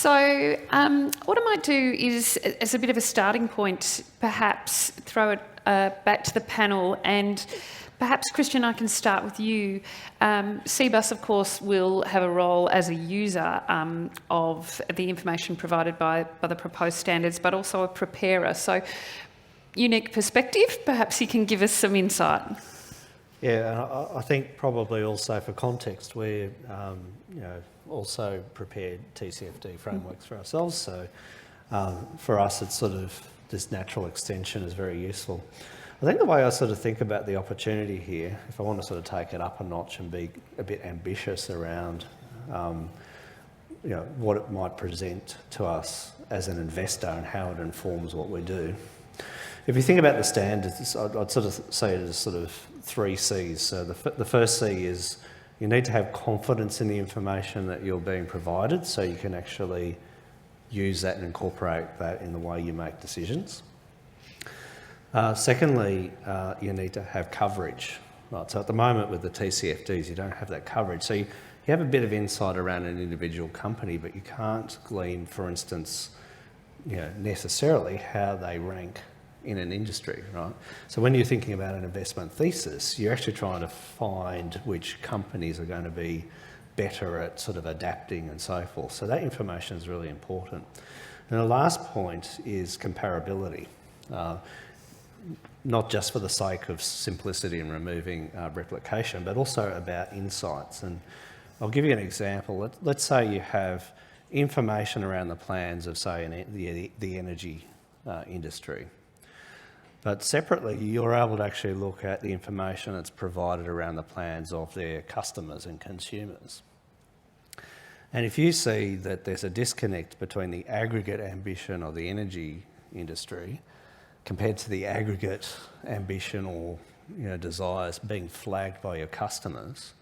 So what I might do is, as a bit of a starting point, perhaps throw it back to the panel, and perhaps, Christian, I can start with you. CBUS, of course, will have a role as a user of the information provided by the proposed standards, but also a preparer. So, unique perspective, perhaps you can give us some insight. Yeah, I think probably also for context, we're also prepared TCFD frameworks for ourselves. So for us, it's sort of this natural extension is very useful. I think the way I sort of think about the opportunity here, if I want to sort of take it up a notch and be a bit ambitious around what it might present to us as an investor and how it informs what we do. If you think about the standards, I'd sort of say it as sort of 3 C's. So the first C is you need to have confidence in the information that you're being provided so you can actually use that and incorporate that in the way you make decisions. Secondly, you need to have coverage. Right? So at the moment with the TCFDs, you don't have that coverage. So you have a bit of insight around an individual company, but you can't glean, for instance, necessarily how they rank in an industry, right? So when you're thinking about an investment thesis, you're actually trying to find which companies are going to be better at sort of adapting and so forth. So that information is really important. And the last point is comparability. Not just for the sake of simplicity and removing replication, but also about insights. And I'll give you an example. Let's say you have information around the plans of, say, the energy industry. But separately, you're able to actually look at the information that's provided around the plans of their customers and consumers. And if you see that there's a disconnect between the aggregate ambition of the energy industry compared to the aggregate ambition or desires being flagged by your customers,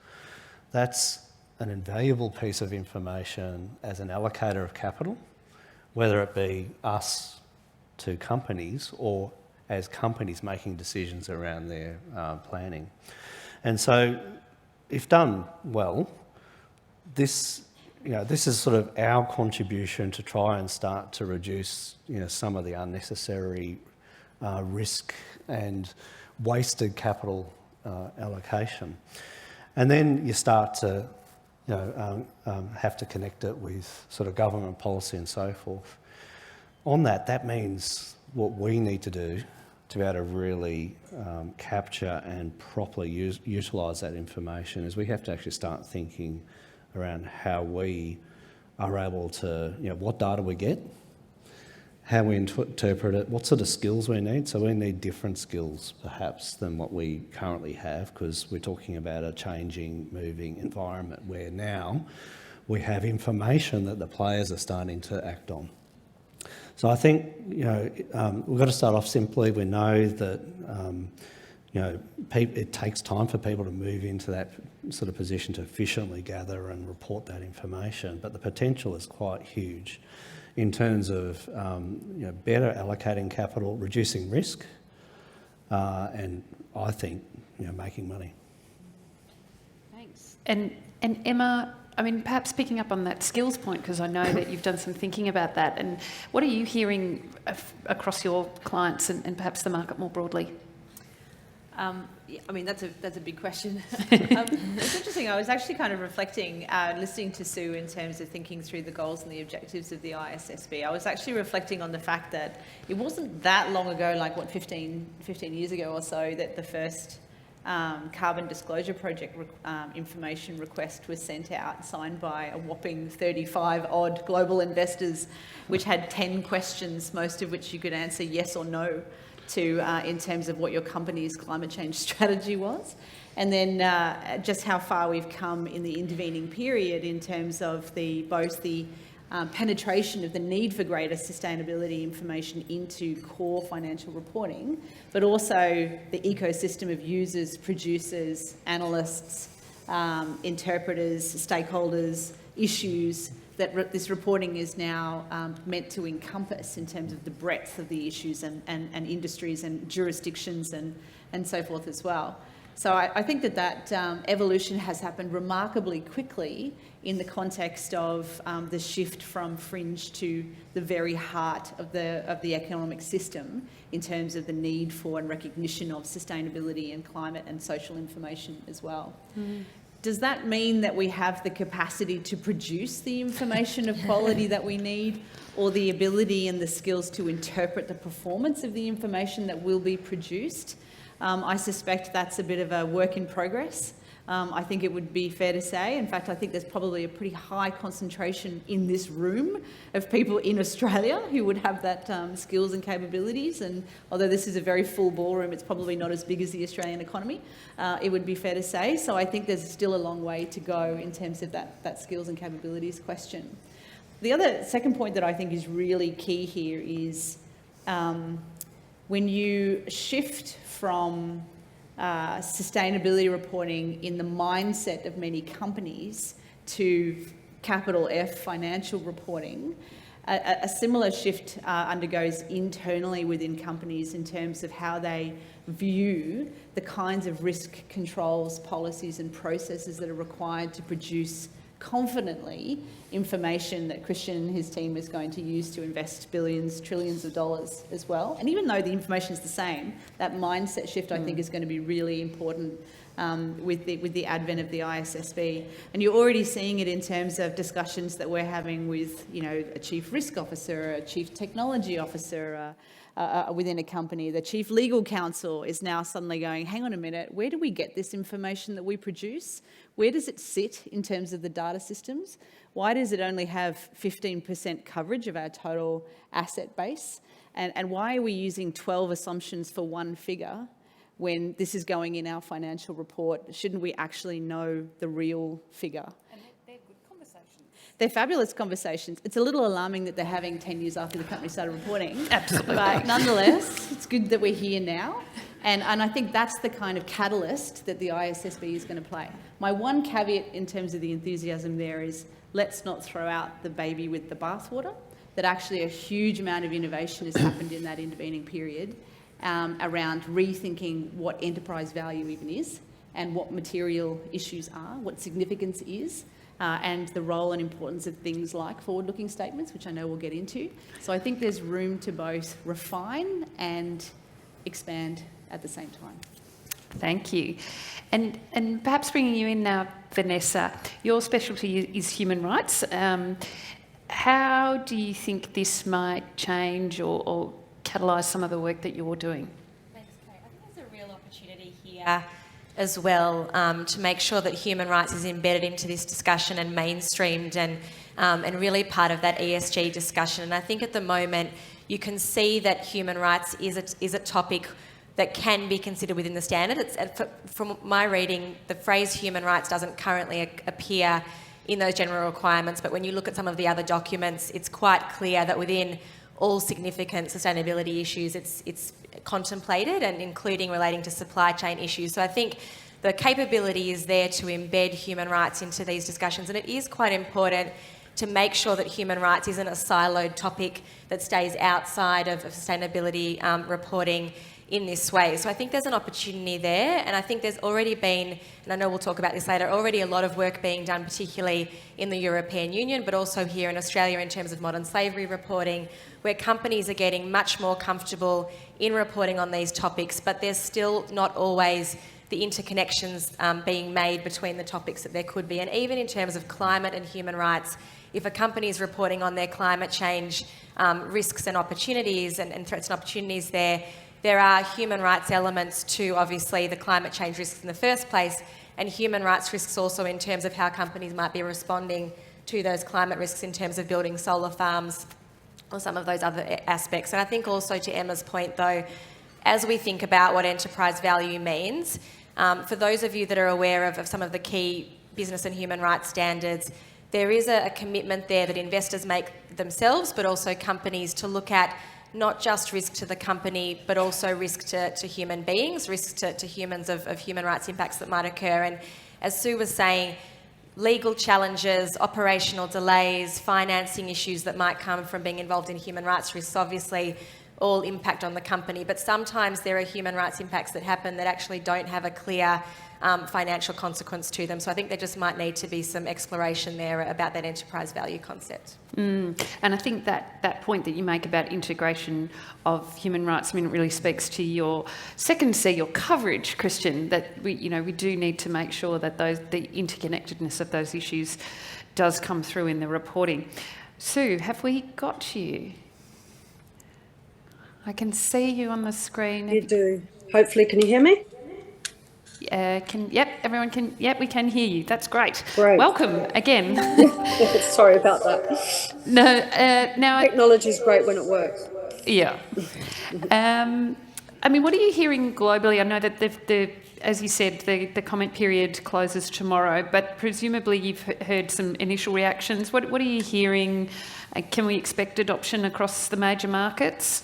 that's an invaluable piece of information as an allocator of capital, whether it be us to companies or as companies making decisions around their planning. And so, if done well, this is sort of our contribution to try and start to reduce some of the unnecessary risk and wasted capital allocation. And then you start to have to connect it with sort of government policy and so forth. On that means what we need to do to be able to really capture and properly utilise that information is we have to actually start thinking around how we are able to, what data we get, how we interpret it, what sort of skills we need. So we need different skills perhaps than what we currently have, because we're talking about a changing, moving environment where now we have information that the players are starting to act on. So I think, we've got to start off simply. We know that, it takes time for people to move into that sort of position to efficiently gather and report that information, but the potential is quite huge in terms of, better allocating capital, reducing risk, and I think, making money. Thanks. And Emma, I mean, perhaps picking up on that skills point, because I know that you've done some thinking about that, and what are you hearing across your clients and perhaps the market more broadly? I mean, that's a big question. It's interesting. I was actually kind of reflecting, listening to Sue in terms of thinking through the goals and the objectives of the ISSB. I was actually reflecting on the fact that it wasn't that long ago, like 15 years ago or so, that the first Carbon Disclosure Project information request was sent out, signed by a whopping 35 odd global investors, which had 10 questions, most of which you could answer yes or no to in terms of what your company's climate change strategy was. And then just how far we've come in the intervening period in terms of both the penetration of the need for greater sustainability information into core financial reporting, but also the ecosystem of users, producers, analysts, interpreters, stakeholders, issues that this reporting is now meant to encompass in terms of the breadth of the issues and industries and jurisdictions and so forth as well. So I think that evolution has happened remarkably quickly in the context of the shift from fringe to the very heart of the economic system in terms of the need for and recognition of sustainability and climate and social information as well. Does that mean that we have the capacity to produce the information of quality that we need, or the ability and the skills to interpret the performance of the information that will be produced? I suspect that's a bit of a work in progress. I think it would be fair to say, in fact, I think there's probably a pretty high concentration in this room of people in Australia who would have that skills and capabilities. And although this is a very full ballroom, it's probably not as big as the Australian economy, it would be fair to say. So I think there's still a long way to go in terms of that skills and capabilities question. The second point that I think is really key here is when you shift from sustainability reporting in the mindset of many companies to capital F financial reporting, a similar shift undergoes internally within companies in terms of how they view the kinds of risk controls, policies and processes that are required to produce confidently information that Christian and his team is going to use to invest billions, trillions of dollars as well. And even though the information is the same, that mindset shift I think is going to be really important with the advent of the ISSB. And you're already seeing it in terms of discussions that we're having with, you know, a chief risk officer, a chief technology officer, within a company. The chief legal counsel is now suddenly going, hang on a minute, where do we get this information that we produce? Where does it sit in terms of the data systems? Why does it only have 15% coverage of our total asset base? And why are we using 12 assumptions for one figure when this is going in our financial report? Shouldn't we actually know the real figure? And they're good conversations. They're fabulous conversations. It's a little alarming that they're having 10 years after the company started reporting. Absolutely. But nonetheless, it's good that we're here now. And I think that's the kind of catalyst that the ISSB is going to play. My one caveat in terms of the enthusiasm there is let's not throw out the baby with the bathwater, that actually a huge amount of innovation has happened in that intervening period around rethinking what enterprise value even is and what material issues are, what significance is, and the role and importance of things like forward-looking statements, which I know we'll get into. So I think there's room to both refine and expand at the same time. Thank you. And perhaps bringing you in now, Vanessa, your specialty is human rights. How do you think this might change or catalyse some of the work that you're doing? Thanks, Kate. I think there's a real opportunity here as well to make sure that human rights is embedded into this discussion and mainstreamed and really part of that ESG discussion. And I think at the moment you can see that human rights is a topic that can be considered within the standard. From my reading, the phrase human rights doesn't currently appear in those general requirements, but when you look at some of the other documents, it's quite clear that within all significant sustainability issues, it's contemplated, and including relating to supply chain issues. So I think the capability is there to embed human rights into these discussions, and it is quite important to make sure that human rights isn't a siloed topic that stays outside of sustainability reporting in this way. So I think there's an opportunity there, and I think there's already been, and I know we'll talk about this later, already a lot of work being done, particularly in the European Union, but also here in Australia in terms of modern slavery reporting, where companies are getting much more comfortable in reporting on these topics, but there's still not always the interconnections being made between the topics that there could be. And even in terms of climate and human rights, if a company is reporting on their climate change risks and opportunities and threats and opportunities there are human rights elements to, obviously, the climate change risks in the first place, and human rights risks also in terms of how companies might be responding to those climate risks in terms of building solar farms or some of those other aspects. And I think also to Emma's point, though, as we think about what enterprise value means, for those of you that are aware of some of the key business and human rights standards, there is a commitment there that investors make themselves, but also companies, to look at not just risk to the company, but also risk to human beings, risk to humans of human rights impacts that might occur. And as Sue was saying, legal challenges, operational delays, financing issues that might come from being involved in human rights risks, obviously all impact on the company, but sometimes there are human rights impacts that happen that actually don't have a clear financial consequence to them. So I think there just might need to be some exploration there about that enterprise value concept. And I think that point that you make about integration of human rights, I mean, it really speaks to your second C, your coverage, Christian, that we do need to make sure that the interconnectedness of those issues does come through in the reporting. Sue, have we got you? I can see you on the screen. You do. Hopefully, can you hear me? Everyone can, we can hear you. That's great. Great. Welcome again. Sorry about that. Now Technology's great when it works. Yeah. I mean, what are you hearing globally? I know that as you said, the comment period closes tomorrow, but presumably you've heard some initial reactions. What are you hearing? Can we expect adoption across the major markets?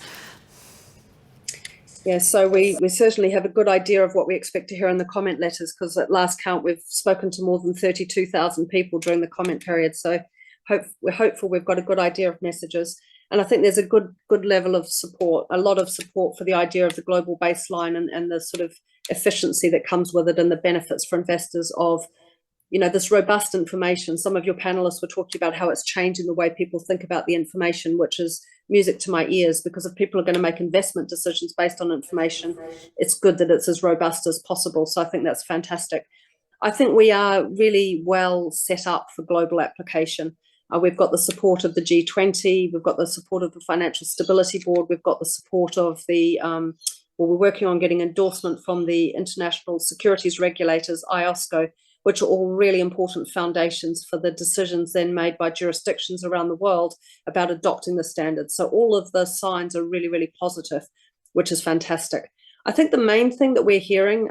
Yeah, so we certainly have a good idea of what we expect to hear in the comment letters, because at last count we've spoken to more than 32,000 people during the comment period. So we're hopeful we've got a good idea of messages. And I think there's a good level of support, a lot of support for the idea of the global baseline and the sort of efficiency that comes with it and the benefits for investors of, this robust information. Some of your panelists were talking about how it's changing the way people think about the information, which is music to my ears, because if people are going to make investment decisions based on information, it's good that it's as robust as possible. So I think that's fantastic. I think we are really well set up for global application. We've got the support of the G20, we've got the support of the Financial Stability Board, we've got the support of we're working on getting endorsement from the International Securities Regulators, IOSCO, which are all really important foundations for the decisions then made by jurisdictions around the world about adopting the standards. So all of the signs are really, really positive, which is fantastic. I think the main thing that we're hearing,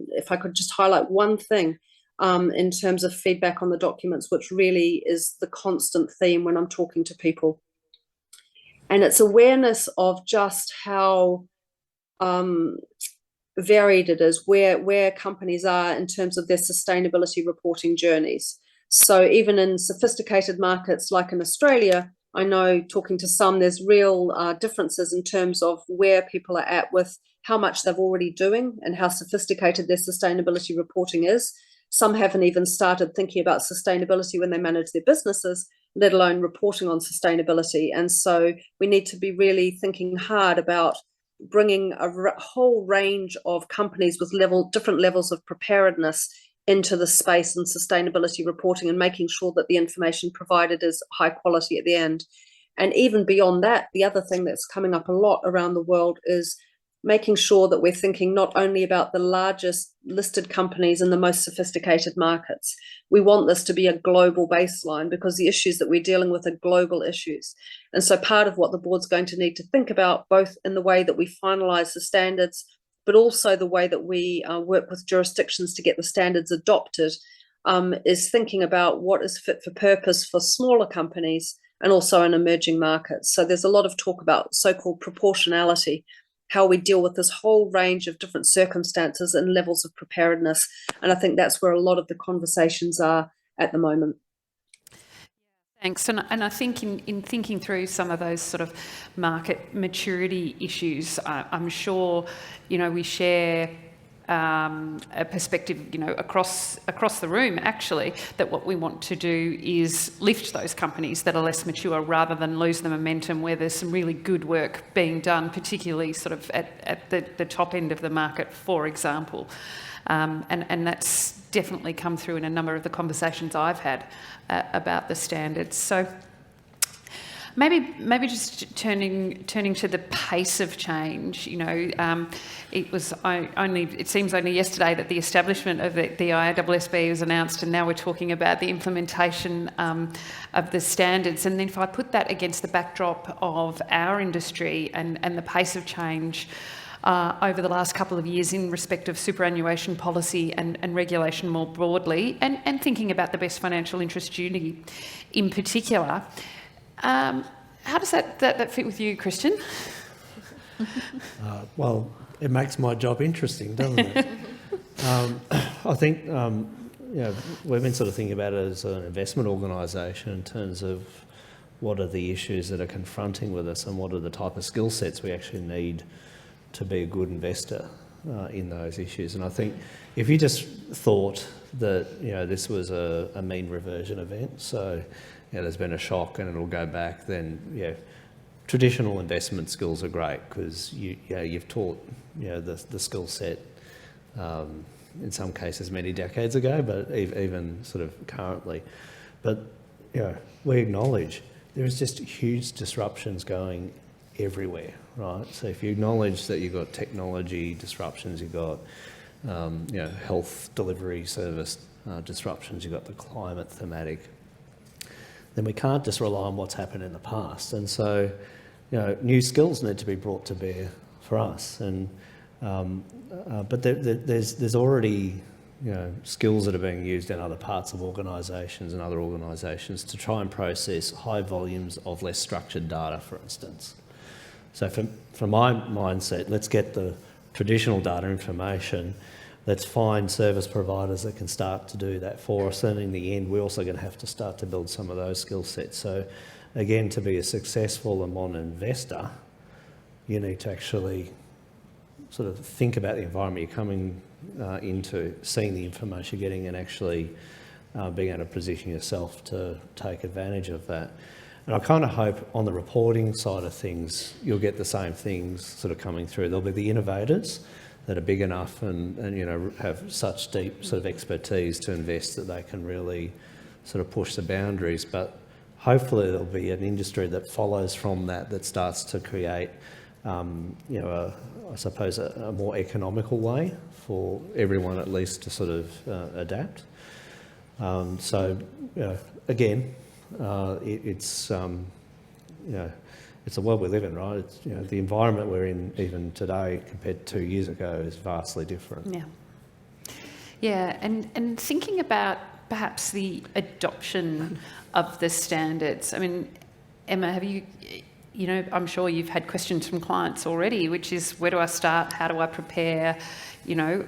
if I could just highlight one thing in terms of feedback on the documents, which really is the constant theme when I'm talking to people, and it's awareness of just how varied it is, where companies are in terms of their sustainability reporting journeys. So even in sophisticated markets like in Australia, I know talking to some, there's real differences in terms of where people are at with how much they're already doing and how sophisticated their sustainability reporting is. Some haven't even started thinking about sustainability when they manage their businesses, let alone reporting on sustainability. And so we need to be really thinking hard about bringing a whole range of companies with different levels of preparedness into the space and sustainability reporting, and making sure that the information provided is high quality at the end. And even beyond that, the other thing that's coming up a lot around the world is making sure that we're thinking not only about the largest listed companies in the most sophisticated markets. We want this to be a global baseline, because the issues that we're dealing with are global issues. And so part of what the board's going to need to think about, both in the way that we finalise the standards, but also the way that we work with jurisdictions to get the standards adopted, is thinking about what is fit for purpose for smaller companies and also in emerging markets. So there's a lot of talk about so-called proportionality, how we deal with this whole range of different circumstances and levels of preparedness. And I think that's where a lot of the conversations are at the moment. Thanks. And I think in thinking through some of those sort of market maturity issues, I'm sure, we share a perspective, across the room, actually, that what we want to do is lift those companies that are less mature rather than lose the momentum where there's some really good work being done, particularly sort of at the top end of the market, for example. And that's definitely come through in a number of the conversations I've had about the standards. So maybe just turning to the pace of change. It seems only yesterday that the establishment of the IRSSB was announced, and now we're talking about the implementation of the standards. And then if I put that against the backdrop of our industry and the pace of change over the last couple of years in respect of superannuation policy and regulation more broadly, and thinking about the best financial interest duty in particular, how does that fit with you, Christian? Well, it makes my job interesting, doesn't it? I think we've been sort of thinking about it as an investment organisation in terms of what are the issues that are confronting with us and what are the type of skill sets we actually need to be a good investor in those issues. And I think if you just thought that, you know, this was a mean reversion event, so, you know, there's been a shock and it'll go back, then, you know, traditional investment skills are great because you've taught, you know, the skill set in some cases many decades ago, but even sort of currently. But, you know, we acknowledge there's just huge disruptions going everywhere, right? So if you acknowledge that you've got technology disruptions, you've got you know, health delivery service disruptions, you've got the climate thematic, then we can't just rely on what's happened in the past. And so, you know, new skills need to be brought to bear for us. And but there's already, you know, skills that are being used in other parts of organisations and other organisations to try and process high volumes of less structured data, for instance. So from my mindset, let's get the traditional data information, let's find service providers that can start to do that for us, and in the end we're also going to have to start to build some of those skill sets. So again, to be a successful and modern investor, you need to actually sort of think about the environment you're coming into, seeing the information you're getting, and actually being able to position yourself to take advantage of that. And I kind of hope on the reporting side of things, you'll get the same things sort of coming through. There'll be the innovators that are big enough and you know, have such deep sort of expertise to invest that they can really sort of push the boundaries. But hopefully there'll be an industry that follows from that starts to create, you know, I suppose a more economical way for everyone at least to sort of adapt. So, you know, again, it's you know, it's the world we live in, right? It's, you know, the environment we're in even today compared to 2 years ago is vastly different. Yeah. Yeah, and thinking about perhaps the adoption of the standards. I mean, Emma, have you know, I'm sure you've had questions from clients already, which is, where do I start? How do I prepare? You know,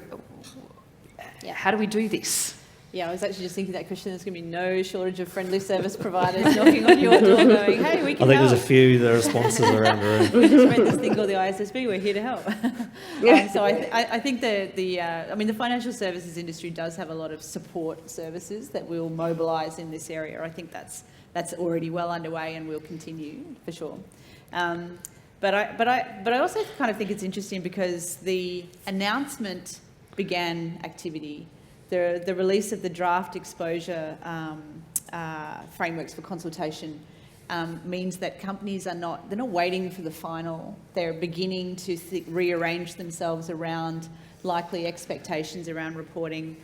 how do we do this? Yeah, I was actually just thinking that, Christian, there's going to be no shortage of friendly service providers knocking on your door going, hey, we can help. I think there's a few that are sponsors around the room. We just read this thing called the ISSB, we're here to help. So I think I mean, the financial services industry does have a lot of support services that we'll mobilise in this area. I think that's already well underway and will continue for sure. But I also kind of think it's interesting because the announcement began activity. The release of the draft exposure frameworks for consultation means that companies they're not waiting for the final. They're beginning to rearrange themselves around likely expectations around reporting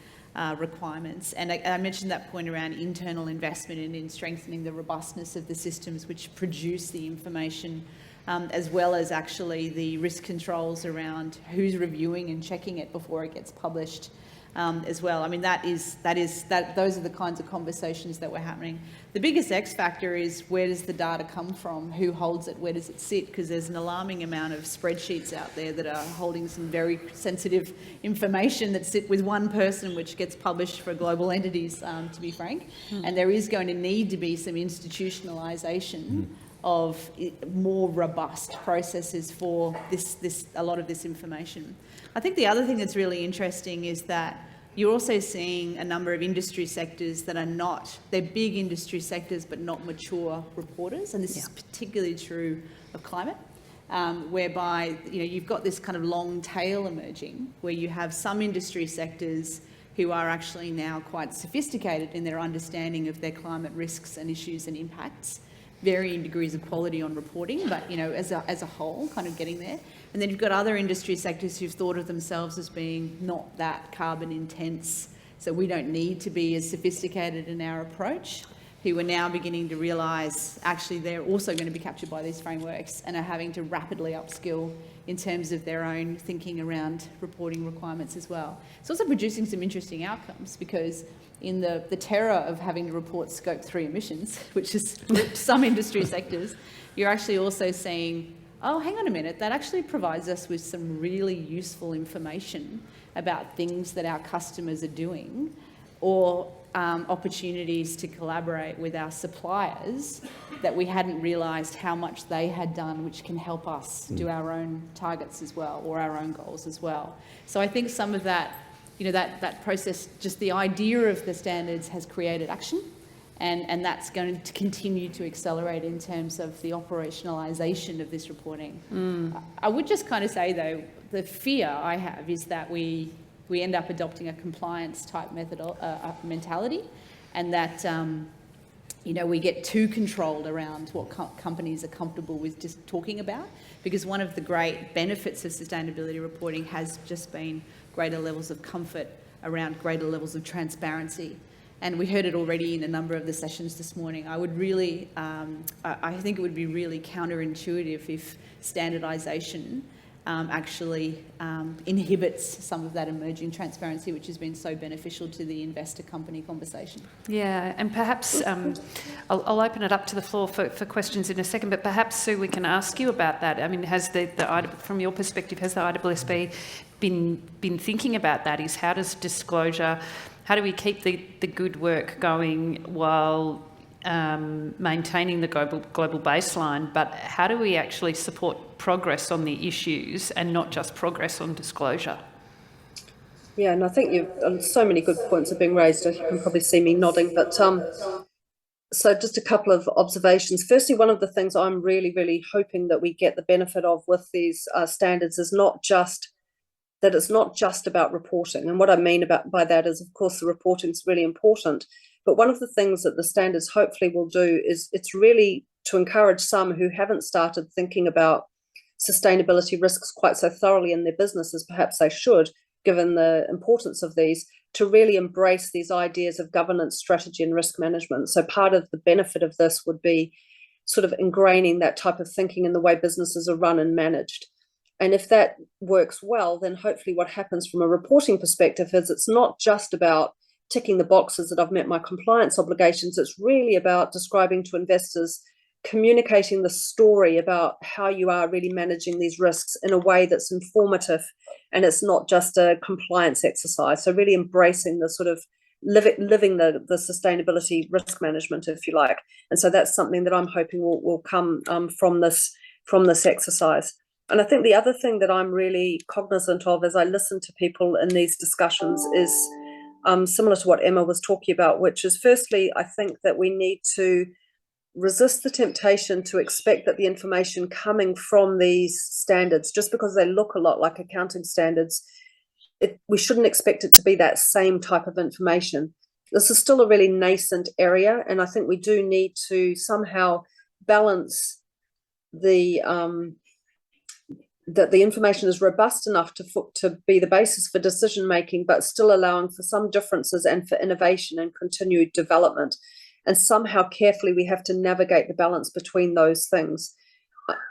requirements. And I mentioned that point around internal investment and in strengthening the robustness of the systems which produce the information, as well as actually the risk controls around who's reviewing and checking it before it gets published. As well. I mean, those are the kinds of conversations that were happening. The biggest X factor is, where does the data come from? Who holds it? Where does it sit? Because there's an alarming amount of spreadsheets out there that are holding some very sensitive information that sit with one person, which gets published for global entities, to be frank. And there is going to need to be some institutionalisation of more robust processes for a lot of this information. I think the other thing that's really interesting is that you're also seeing a number of industry sectors that they're big industry sectors but not mature reporters, and this is particularly true of climate, whereby, you know, you've got this kind of long tail emerging where you have some industry sectors who are actually now quite sophisticated in their understanding of their climate risks and issues and impacts, varying degrees of quality on reporting, but, you know, as a whole, kind of getting there. And then you've got other industry sectors who've thought of themselves as being not that carbon intense, so we don't need to be as sophisticated in our approach, who are now beginning to realise actually they're also going to be captured by these frameworks and are having to rapidly upskill in terms of their own thinking around reporting requirements as well. It's also producing some interesting outcomes, because in the terror of having to report Scope 3 emissions, which is some industry sectors, you're actually also seeing, oh, hang on a minute, that actually provides us with some really useful information about things that our customers are doing, or opportunities to collaborate with our suppliers that we hadn't realised how much they had done, which can help us do our own targets as well, or our own goals as well. So I think some of that, that process, just the idea of the standards has created action, and that's going to continue to accelerate in terms of the operationalisation of this reporting. I would just kind of say, though, the fear I have is that we end up adopting a compliance type mentality, and that we get too controlled around what companies are comfortable with just talking about, because one of the great benefits of sustainability reporting has just been greater levels of comfort around greater levels of transparency. And we heard it already in a number of the sessions this morning. I would really, I think it would be really counterintuitive if standardisation actually inhibits some of that emerging transparency, which has been so beneficial to the investor-company conversation. Yeah, and perhaps I'll open it up to the floor for questions in a second, but perhaps, Sue, we can ask you about that. I mean, has from your perspective, has the ISSB been thinking about that? Is how does disclosure, how do we keep the good work going while maintaining the global baseline, but how do we actually support progress on the issues and not just progress on disclosure? Yeah, and I think so many good points are being raised. You can probably see me nodding, but so just a couple of observations. Firstly, one of the things I'm really, really hoping that we get the benefit of with these standards is that it's not just about reporting. And what I mean by that is, of course, the reporting is really important. But one of the things that the standards hopefully will do is it's really to encourage some who haven't started thinking about sustainability risks quite so thoroughly in their business as perhaps they should, given the importance of these, to really embrace these ideas of governance, strategy, and risk management. So part of the benefit of this would be sort of ingraining that type of thinking in the way businesses are run and managed. And if that works well, then hopefully what happens from a reporting perspective is it's not just about ticking the boxes that I've met my compliance obligations. It's really about describing to investors, communicating the story about how you are really managing these risks in a way that's informative, and it's not just a compliance exercise. So really embracing the sort of living the sustainability risk management, if you like. And so that's something that I'm hoping will come from this exercise. And I think the other thing that I'm really cognizant of as I listen to people in these discussions is similar to what Emma was talking about, which is, firstly, I think that we need to resist the temptation to expect that the information coming from these standards, just because they look a lot like accounting standards, we shouldn't expect it to be that same type of information. This is still a really nascent area, and I think we do need to somehow balance that the information is robust enough to be the basis for decision making, but still allowing for some differences and for innovation and continued development. And somehow carefully we have to navigate the balance between those things.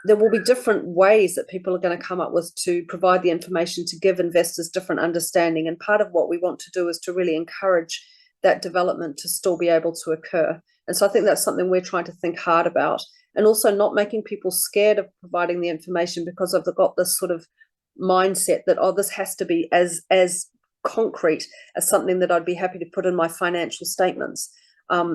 There will be different ways that people are going to come up with to provide the information to give investors different understanding. And part of what we want to do is to really encourage that development to still be able to occur. And so I think that's something we're trying to think hard about. And also not making people scared of providing the information because they've got this sort of mindset that, oh, this has to be as concrete as something that I'd be happy to put in my financial statements.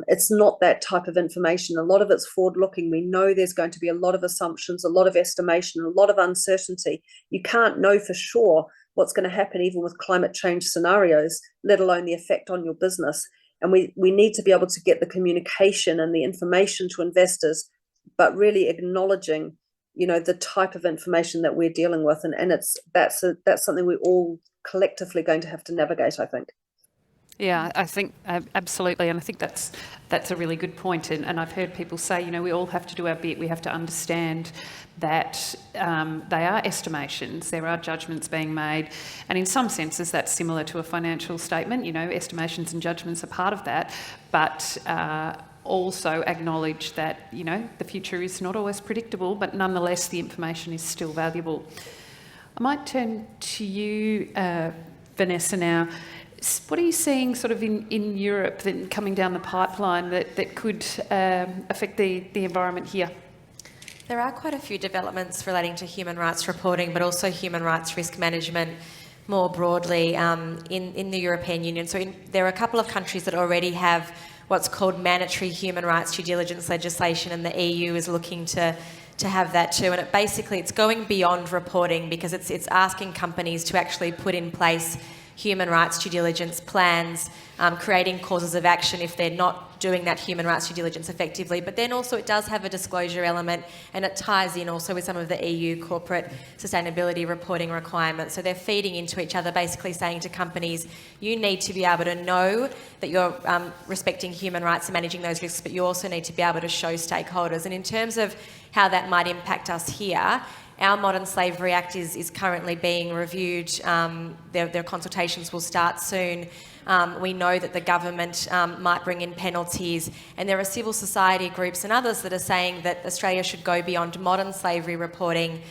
It's not that type of information. A lot of it's forward-looking. We know there's going to be a lot of assumptions, a lot of estimation, a lot of uncertainty. You can't know for sure what's going to happen even with climate change scenarios, let alone the effect on your business. And we need to be able to get the communication and the information to investors, but really acknowledging, the type of information that we're dealing with, and that's something we're all collectively going to have to navigate, I think. Yeah, I think absolutely, and I think that's a really good point. And I've heard people say, we all have to do our bit. We have to understand that they are estimations. There are judgments being made, and in some senses that's similar to a financial statement. Estimations and judgments are part of that, but also acknowledge that the future is not always predictable, but nonetheless the information is still valuable. I might turn to you, Vanessa, now. What are you seeing sort of in Europe then coming down the pipeline that could affect the environment here? There are quite a few developments relating to human rights reporting, but also human rights risk management. more broadly in the European Union. So there are a couple of countries that already have what's called mandatory human rights due diligence legislation, and the EU is looking to have that too. And it's going beyond reporting, because it's asking companies to actually put in place human rights due diligence plans, creating causes of action if they're not doing that human rights due diligence effectively. But then also it does have a disclosure element, and it ties in also with some of the EU corporate sustainability reporting requirements. So they're feeding into each other, basically saying to companies, you need to be able to know that you're respecting human rights and managing those risks, but you also need to be able to show stakeholders. And in terms of how that might impact us here, our Modern Slavery Act is currently being reviewed. Their consultations will start soon. We know that the government might bring in penalties, and there are civil society groups and others that are saying that Australia should go beyond modern slavery reporting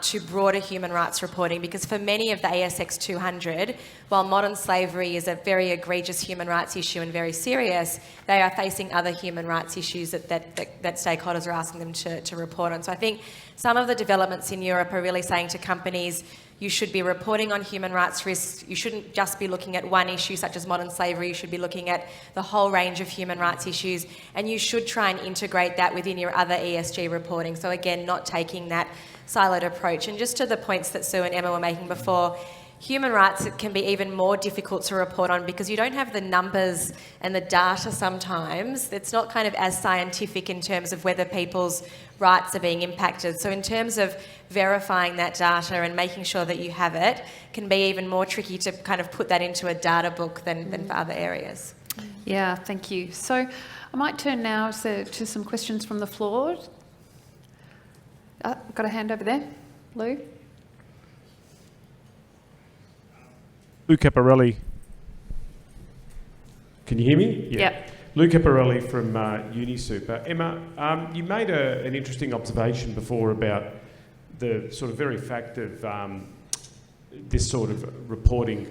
to broader human rights reporting, because for many of the ASX 200, while modern slavery is a very egregious human rights issue and very serious, they are facing other human rights issues that stakeholders are asking them to report on. So I think some of the developments in Europe are really saying to companies, you should be reporting on human rights risks. You shouldn't just be looking at one issue such as modern slavery. You should be looking at the whole range of human rights issues, and you should try and integrate that within your other ESG reporting. So again, not taking that siloed approach. And just to the points that Sue and Emma were making before, human rights can be even more difficult to report on because you don't have the numbers and the data sometimes. It's not kind of as scientific in terms of whether people's rights are being impacted. So in terms of verifying that data and making sure that you have it can be even more tricky to kind of put that into a data book than for other areas. Yeah, thank you. So I might turn now to some questions from the floor. Got a hand over there, Lou? Lou Caparelli. Can you hear me? Yeah. Yep. Lou Caparelli from UniSuper. Emma, you made an interesting observation before about the sort of very fact of this sort of reporting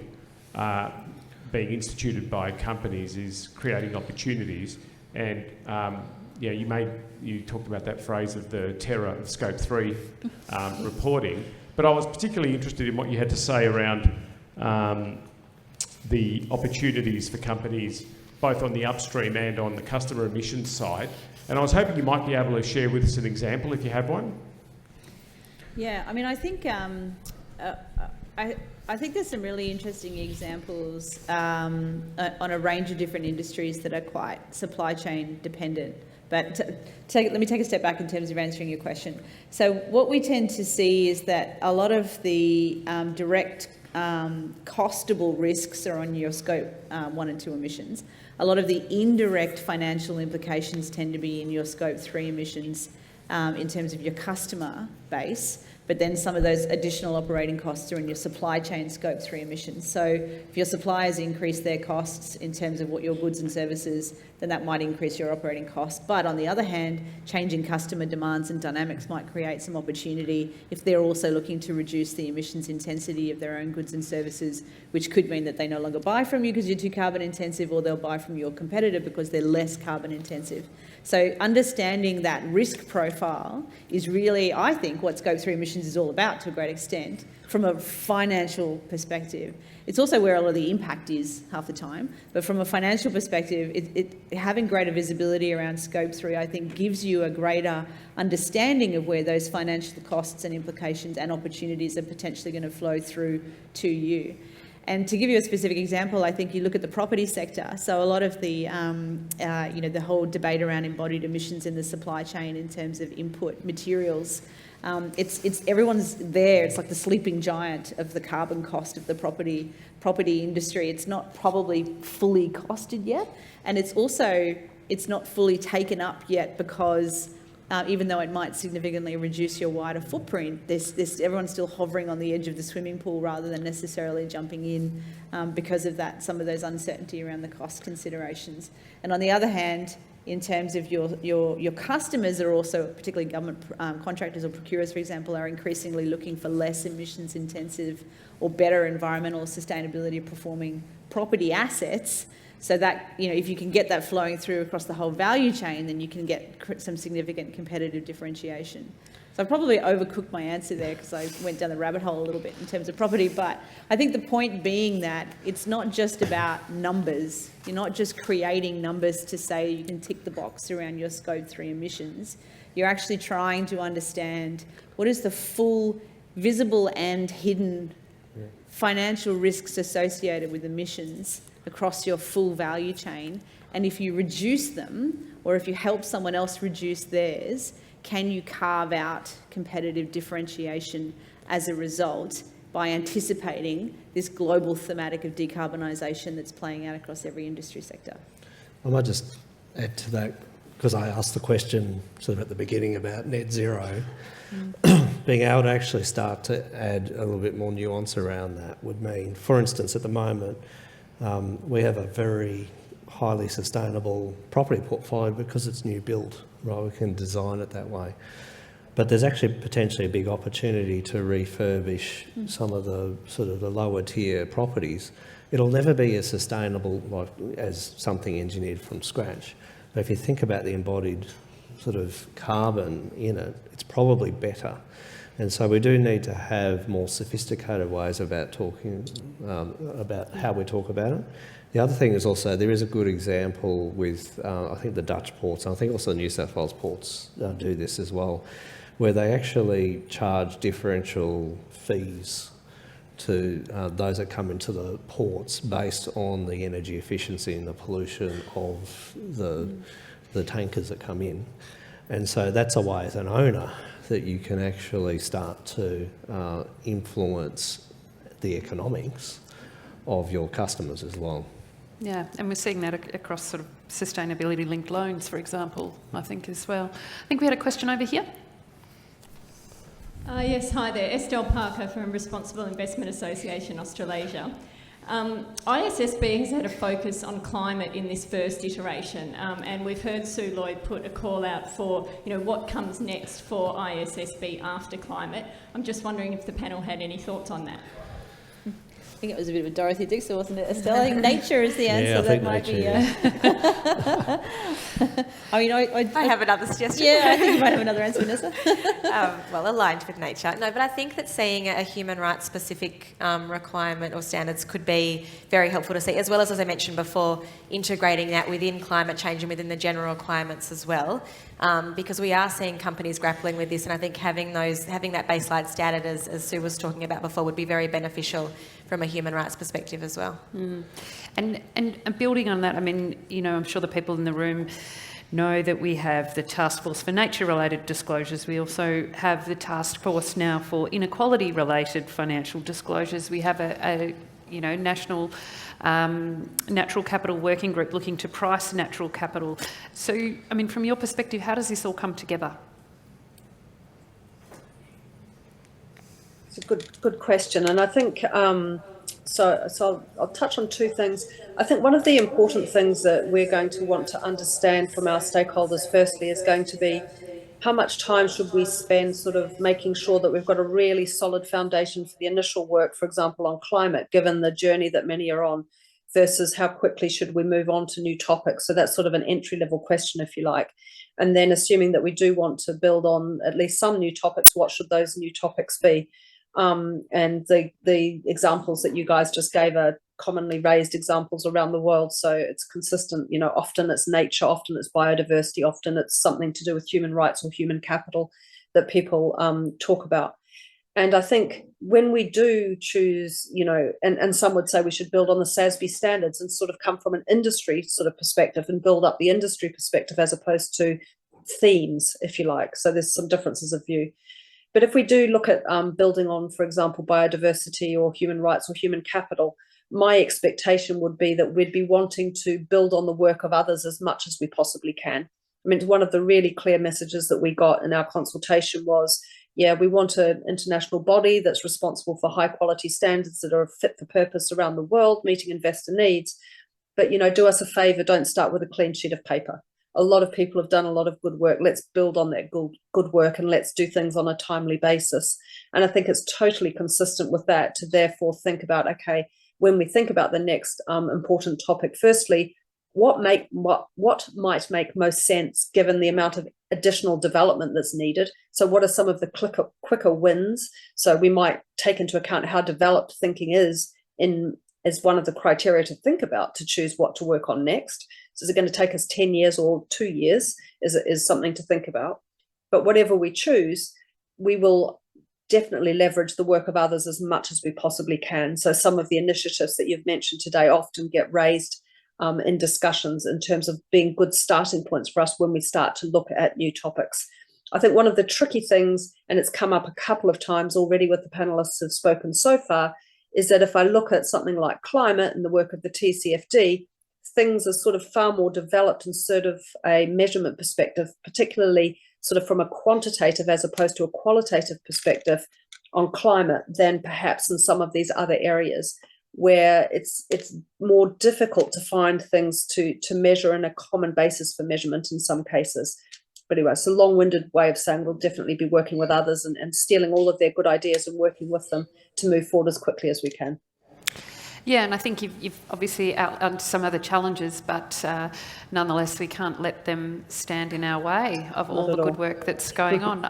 being instituted by companies is creating opportunities, and you talked about that phrase of the terror of Scope 3 reporting, but I was particularly interested in what you had to say around the opportunities for companies both on the upstream and on the customer emissions side, and I was hoping you might be able to share with us an example if you have one. Yeah, I mean, I think I think there's some really interesting examples on a range of different industries that are quite supply chain dependent. But let me take a step back in terms of answering your question. So what we tend to see is that a lot of the direct costable risks are on your scope 1 and 2 emissions. A lot of the indirect financial implications tend to be in your scope 3 emissions in terms of your customer base. But then some of those additional operating costs are in your supply chain scope 3 emissions. So if your suppliers increase their costs in terms of what your goods and services, then that might increase your operating costs. But on the other hand, changing customer demands and dynamics might create some opportunity if they're also looking to reduce the emissions intensity of their own goods and services, which could mean that they no longer buy from you because you're too carbon intensive, or they'll buy from your competitor because they're less carbon intensive. So understanding that risk profile is really, I think, what scope 3 emissions is all about to a great extent from a financial perspective. It's also where a lot of the impact is half the time, but from a financial perspective, having greater visibility around scope 3, I think, gives you a greater understanding of where those financial costs and implications and opportunities are potentially going to flow through to you. And to give you a specific example, I think you look at the property sector. So a lot of the, the whole debate around embodied emissions in the supply chain in terms of input materials, it's everyone's there. It's like the sleeping giant of the carbon cost of the property industry. It's not probably fully costed yet, and it's not fully taken up yet because. Even though it might significantly reduce your wider footprint, everyone's still hovering on the edge of the swimming pool rather than necessarily jumping in because of that, some of those uncertainty around the cost considerations. And on the other hand, in terms of your customers are also, particularly government contractors or procurers, for example, are increasingly looking for less emissions intensive or better environmental sustainability performing property assets. So that, if you can get that flowing through across the whole value chain, then you can get some significant competitive differentiation. So I probably overcooked my answer there because I went down the rabbit hole a little bit in terms of property. But I think the point being that it's not just about numbers. You're not just creating numbers to say you can tick the box around your Scope 3 emissions. You're actually trying to understand what is the full visible and hidden financial risks associated with emissions across your full value chain. And if you reduce them, or if you help someone else reduce theirs, can you carve out competitive differentiation as a result by anticipating this global thematic of decarbonisation that's playing out across every industry sector? I might just add to that, because I asked the question sort of at the beginning about net zero. Being able to actually start to add a little bit more nuance around that would mean, for instance, at the moment, we have a very highly sustainable property portfolio because it's new build, right? We can design it that way. But there's actually potentially a big opportunity to refurbish some of the sort of the lower tier properties. It'll never be as sustainable like as something engineered from scratch. But if you think about the embodied sort of carbon in it, it's probably better. And so we do need to have more sophisticated ways about talking about how we talk about it. The other thing is also there is a good example with I think the Dutch ports, and I think also the New South Wales ports do this as well, where they actually charge differential fees to those that come into the ports based on the energy efficiency and the pollution of the tankers that come in. And so that's a way as an owner that you can actually start to influence the economics of your customers as well. Yeah, and we're seeing that across sort of sustainability-linked loans, for example, I think as well. I think we had a question over here. Yes, hi there. Estelle Parker from Responsible Investment Association Australasia. ISSB has had a focus on climate in this first iteration, and we've heard Sue Lloyd put a call out for, what comes next for ISSB after climate. I'm just wondering if the panel had any thoughts on that. I think it was a bit of a Dorothy Dixon, wasn't it, Estelle? I think nature is the answer. Yeah, I that think might nature, be. I mean, I have another suggestion. Yeah, I think you might have another answer, Vanessa. Well, aligned with nature. No, but I think that seeing a human rights specific requirement or standards could be very helpful to see, as well as I mentioned before, integrating that within climate change and within the general requirements as well, because we are seeing companies grappling with this, and I think having that baseline standard, as Sue was talking about before, would be very beneficial from a human rights perspective as well. And building on that, I mean, I'm sure the people in the room know that we have the Task Force for Nature-related Disclosures. We also have the Task Force now for Inequality-related Financial Disclosures. We have a national natural capital working group looking to price natural capital. So, I mean, from your perspective, how does this all come together? It's a good question, and I think so I'll touch on two things. I think one of the important things that we're going to want to understand from our stakeholders firstly is going to be how much time should we spend sort of making sure that we've got a really solid foundation for the initial work, for example, on climate, given the journey that many are on, versus how quickly should we move on to new topics. So that's sort of an entry-level question, if you like. And then assuming that we do want to build on at least some new topics, what should those new topics be? And the examples that you guys just gave are commonly raised examples around the world, so it's consistent. Often it's nature, often it's biodiversity, often it's something to do with human rights or human capital that people talk about. And I think when we do choose, and some would say we should build on the SASB standards and sort of come from an industry sort of perspective and build up the industry perspective as opposed to themes, if you like. So there's some differences of view. But if we do look at building on, for example, biodiversity or human rights or human capital, my expectation would be that we'd be wanting to build on the work of others as much as we possibly can. I mean, one of the really clear messages that we got in our consultation was, we want an international body that's responsible for high quality standards that are fit for purpose around the world, meeting investor needs. But, do us a favour, don't start with a clean sheet of paper. A lot of people have done a lot of good work. Let's build on that good work and let's do things on a timely basis. And I think it's totally consistent with that to therefore think about, okay, when we think about the next important topic, firstly, what might make most sense given the amount of additional development that's needed. So what are some of the quicker wins? So we might take into account how developed thinking is as one of the criteria to think about to choose what to work on next. So is it going to take us 10 years or 2 years is something to think about. But whatever we choose, we will definitely leverage the work of others as much as we possibly can. So some of the initiatives that you've mentioned today often get raised in discussions in terms of being good starting points for us when we start to look at new topics. I think one of the tricky things, and it's come up a couple of times already with the panelists who've spoken so far, is that if I look at something like climate and the work of the TCFD, things are sort of far more developed in sort of a measurement perspective, particularly sort of from a quantitative as opposed to a qualitative perspective on climate than perhaps in some of these other areas where it's more difficult to find things to measure in a common basis for measurement in some cases. But anyway, it's a long-winded way of saying we'll definitely be working with others and stealing all of their good ideas and working with them to move forward as quickly as we can. Yeah, and I think you've obviously outlined some other challenges, but nonetheless, we can't let them stand in our way of all the good work that's going on.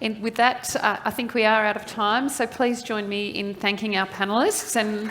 And with that, I think we are out of time, so please join me in thanking our panellists and